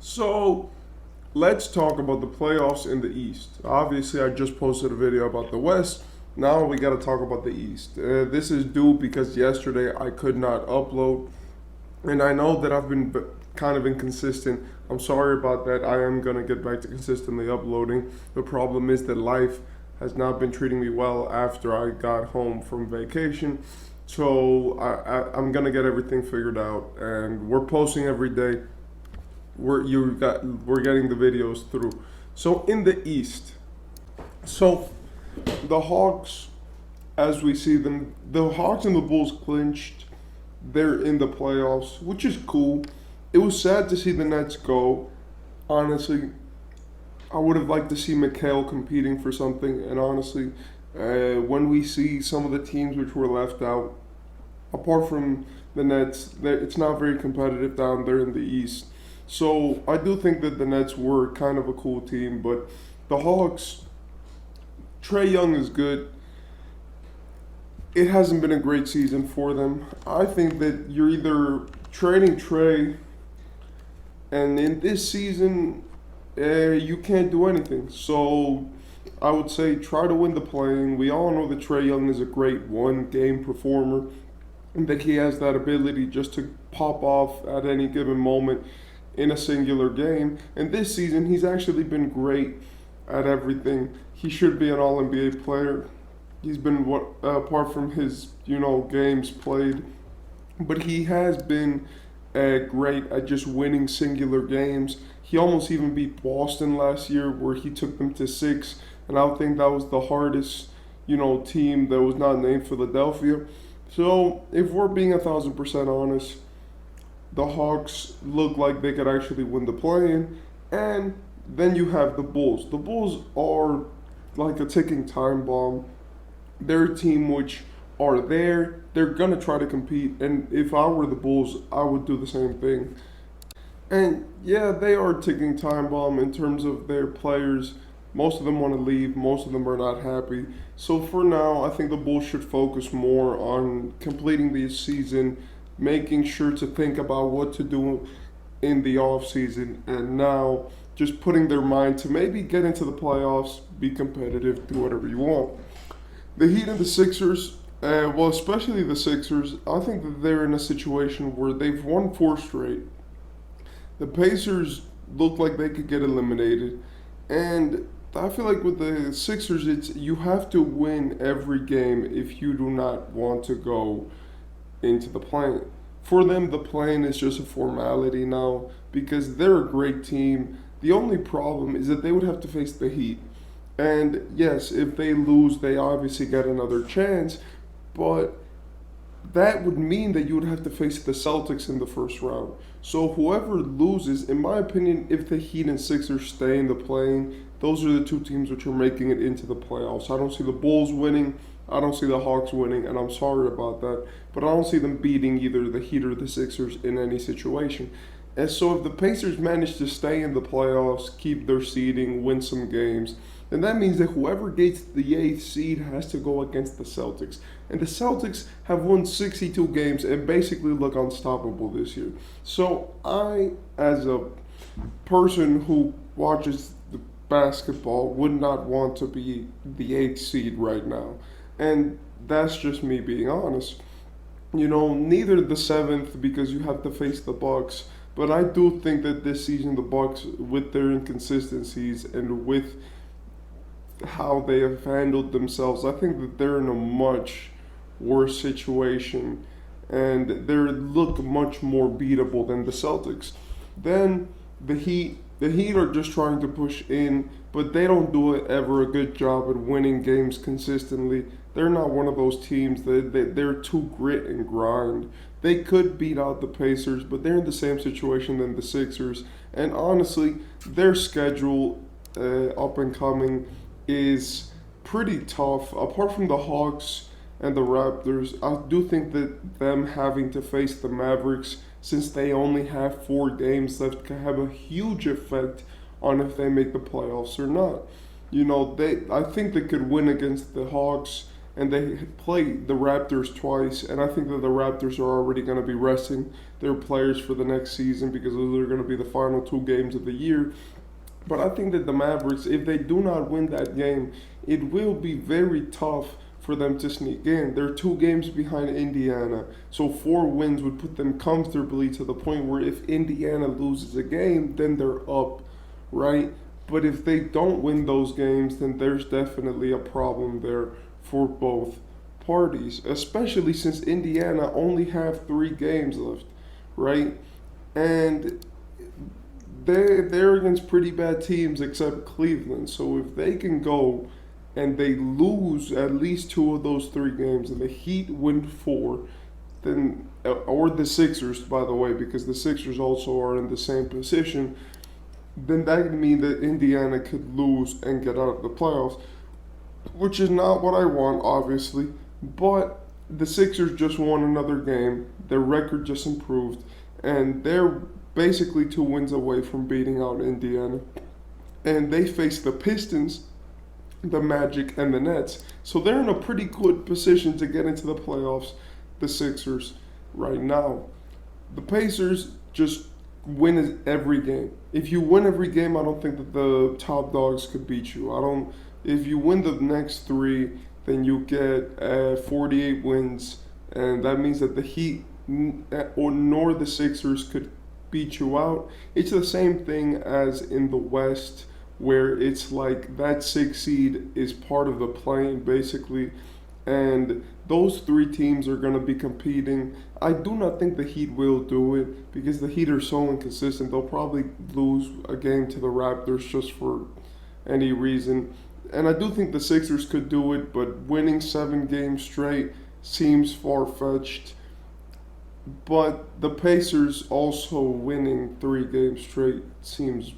So let's talk about the playoffs in the East. Obviously, I just posted a video about the West. Now we got to talk about the East. This is due because yesterday I could not upload, and I know that I've been kind of inconsistent. I'm sorry about that. I am going to get back to consistently uploading. The problem is that life has not been treating me well after I got home from vacation. So I'm going to get everything figured out, and we're posting every day. We're getting the videos through. So in the East, so the Hawks, as we see them, the Hawks and the Bulls clinched. They're in the playoffs, which is cool. It was sad to see the Nets go. Honestly, I would have liked to see McHale competing for something. And honestly, when we see some of the teams which were left out, apart from the Nets, it's not very competitive down there in the East. So I do think that the Nets were kind of a cool team, but the Hawks, Trae Young is good. It hasn't been a great season for them. I think that you're either trading Trae, and in this season, you can't do anything. So I would say try to win the play-in. We all know that Trae Young is a great one-game performer, and that he has that ability just to pop off at any given moment in a singular game. And this season, he's actually been great at everything. He should be an All NBA player. He's been apart from his games played, but he has been great at just winning singular games. He almost even beat Boston last year, where he took them to 6, and I think that was the hardest team that was not named Philadelphia. So if we're being 1,000% honest, the Hawks look like they could actually win the play-in, and then you have the Bulls. The Bulls are like a ticking time bomb. They're a team which are there. They're gonna try to compete, and if I were the Bulls, I would do the same thing. And yeah, they are a ticking time bomb in terms of their players. Most of them want to leave. Most of them are not happy. So for now, I think the Bulls should focus more on completing the season, making sure to think about what to do in the off season, and now just putting their mind to maybe get into the playoffs, be competitive, do whatever you want. The Heat and the Sixers, well, especially the Sixers, I think that they're in a situation where they've won 4 straight. The Pacers look like they could get eliminated, and I feel like with the Sixers, it's you have to win every game if you do not want to go into the play-in. For them, the play-in is just a formality now because they're a great team. The only problem is that they would have to face the Heat. And yes, if they lose, they obviously get another chance, but that would mean that you would have to face the Celtics in the first round. So whoever loses, in my opinion, if the Heat and Sixers stay in the play-in, those are the two teams which are making it into the playoffs. I don't see the Bulls winning. I don't see the Hawks winning, and I'm sorry about that. But I don't see them beating either the Heat or the Sixers in any situation. And so if the Pacers manage to stay in the playoffs, keep their seeding, win some games, then that means that whoever gets the 8th seed has to go against the Celtics. And the Celtics have won 62 games and basically look unstoppable this year. So I, as a person who watches the basketball, would not want to be the 8th seed right now. And that's just me being honest. Neither the 7th because you have to face the Bucks, but I do think that this season the Bucks, with their inconsistencies and with how they have handled themselves, I think that they're in a much worse situation, and they look much more beatable than the Celtics. Then the Heat. The Heat are just trying to push in, but they don't do ever a good job at winning games consistently. They're not one of those teams they're too grit and grind. They could beat out the Pacers, but they're in the same situation than the Sixers. And honestly, their schedule up and coming is pretty tough. Apart from the Hawks and the Raptors, I do think that them having to face the Mavericks, since they only have 4 games left, can have a huge effect on if they make the playoffs or not. I think they could win against the Hawks. and they play the Raptors twice. And I think that the Raptors are already going to be resting their players for the next season because those are going to be the final two games of the year. But I think that the Mavericks, if they do not win that game, it will be very tough for them to sneak in. They're 2 games behind Indiana, so 4 wins would put them comfortably to the point where if Indiana loses a game, then they're up, right? But if they don't win those games, then there's definitely a problem there for both parties, especially since Indiana only have 3 games left, right? And they're against pretty bad teams except Cleveland. So if they can go and they lose at least 2 of those 3 games and the Heat win 4, then or the Sixers, by the way, because the Sixers also are in the same position, then that would mean that Indiana could lose and get out of the playoffs, which is not what I want, obviously. But the Sixers just won another game. Their record just improved, and they're basically 2 wins away from beating out Indiana. And they face the Pistons, the Magic, and the Nets. So they're in a pretty good position to get into the playoffs, the Sixers, right now. The Pacers just win every game. If you win every game, I don't think that the top dogs could beat you. I don't. If you win the next 3, then you get 48 wins, and that means that the Heat nor the Sixers could beat you out. It's the same thing as in the West, where it's like that 6 seed is part of the play-in basically, and those 3 teams are going to be competing. I do not think the Heat will do it because the Heat are so inconsistent. They'll probably lose a game to the Raptors just for any reason. And I do think the Sixers could do it, but winning 7 games straight seems far-fetched. But the Pacers also winning 3 games straight seems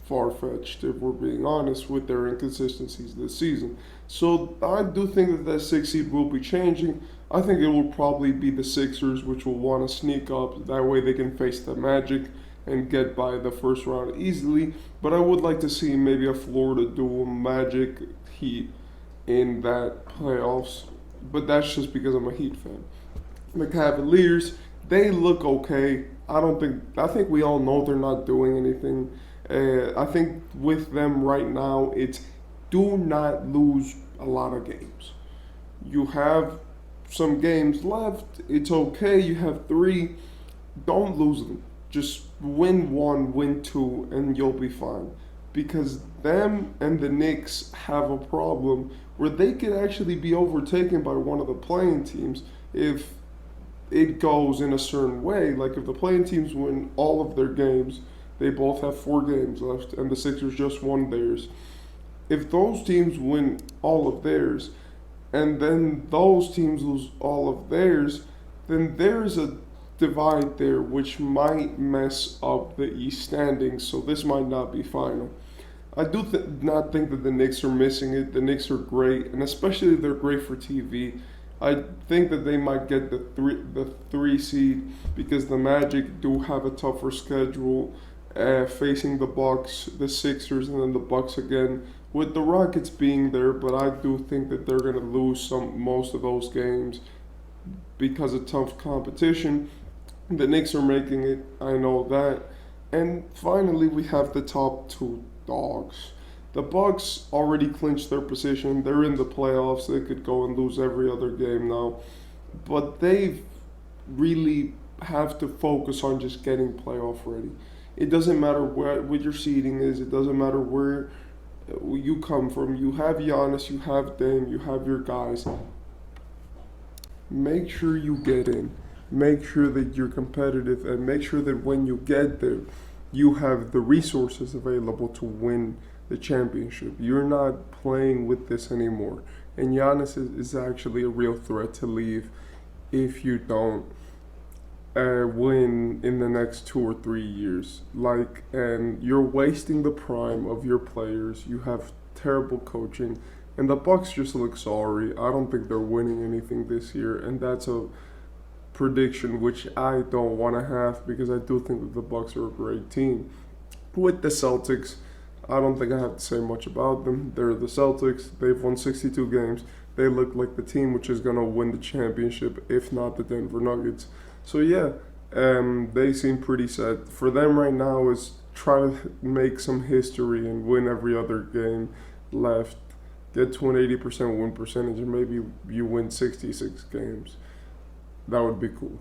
far-fetched, if we're being honest, with their inconsistencies this season. So I do think that that 6 seed will be changing. I think it will probably be the Sixers, which will want to sneak up. That way they can face the Magic and get by the first round easily. But I would like to see maybe a Florida duel, Magic, Heat, in that playoffs. But that's just because I'm a Heat fan. The Cavaliers, they look okay. I think we all know they're not doing anything. I think with them right now, it's do not lose a lot of games. You have some games left. It's okay. You have 3. Don't lose them. Just win 1, win 2, and you'll be fine. Because them and the Knicks have a problem where they could actually be overtaken by one of the playing teams if it goes in a certain way. Like if the playing teams win all of their games, they both have 4 games left, and the Sixers just won theirs. If those teams win all of theirs, and then those teams lose all of theirs, then there's a divide there which might mess up the East standings, so this might not be final. I do not think that the Knicks are missing it. The Knicks are great, and especially they're great for TV. I think that they might get the 3 seed because the Magic do have a tougher schedule, facing the Bucks, the Sixers, and then the Bucks again. With the Rockets being there, but I do think that they're gonna lose most of those games because of tough competition. The Knicks are making it, I know that. And finally, we have the top 2 dogs. The Bucks already clinched their position. They're in the playoffs. They could go and lose every other game now. But they really have to focus on just getting playoff ready. It doesn't matter what your seeding is. It doesn't matter where you come from. You have Giannis, you have Dame, you have your guys. Make sure you get in. Make sure that you're competitive, and make sure that when you get there, you have the resources available to win the championship. You're not playing with this anymore. And Giannis is actually a real threat to leave if you don't win in the next 2 or 3 years. And you're wasting the prime of your players. You have terrible coaching, and the Bucks just look sorry. I don't think they're winning anything this year, and that's a prediction which I don't want to have because I do think that the Bucks are a great team. With the Celtics, I don't think I have to say much about them. They're the Celtics. They've won 62 games. they look like the team which is gonna win the championship, if not the Denver Nuggets. So yeah, they seem pretty set. For them right now is try to make some history and win every other game left. Get to an 80% win percentage, and maybe you win 66 games. That would be cool.